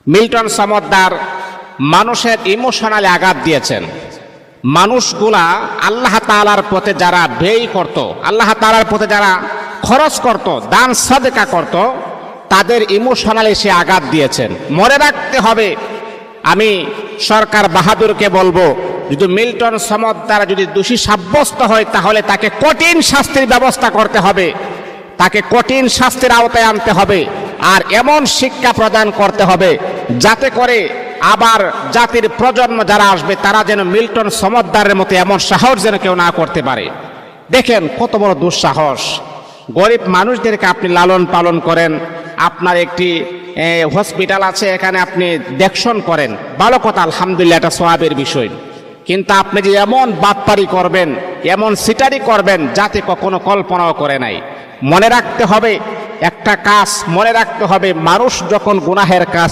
Milton Samaddar মানুষের emotionally আঘাত দিয়েছেন। মানুষগুলা আল্লাহ তাআলার পথে যারা ব্যয় করত, আল্লাহ তাআলার পথে যারা খরচ করত, দান সাদকা করত, তাদের ইমোশনালি সে আঘাত দিয়েছেন। মনে রাখতে হবে, আমি সরকার বাহাদুরকে বলবো, যদি মিল্টন সমদ্দার যদি দোষী সাব্যস্ত হয় তাহলে তাকে কঠিন শাস্তির ব্যবস্থা করতে হবে, তাকে কঠিন শাস্তির আওতায় আনতে হবে, আর এমন শিক্ষা প্রদান করতে হবে যাতে করে আবার জাতির প্রজন্ম যারা আসবে তারা যেন মিল্টন সমদ্দারের মতো এমন সাহস যেন কেউ না করতে পারে। দেখেন কত বড় দুঃসাহস। গরিব মানুষদেরকে আপনি লালন পালন করেন, আপনার একটি হসপিটাল আছে, এখানে আপনি দেখশন করেন, ভালো কথা, আলহামদুলিল্লাহ, এটা সওয়াবের বিষয়। কিন্তু আপনি যে এমন বাটপারি করবেন, এমন সিটারি করবেন যাতে কখনো কল্পনাও করে নাই। মনে রাখতে হবে একটা কাজ, মনে রাখতে হবে মানুষ যখন গুনাহের কাজ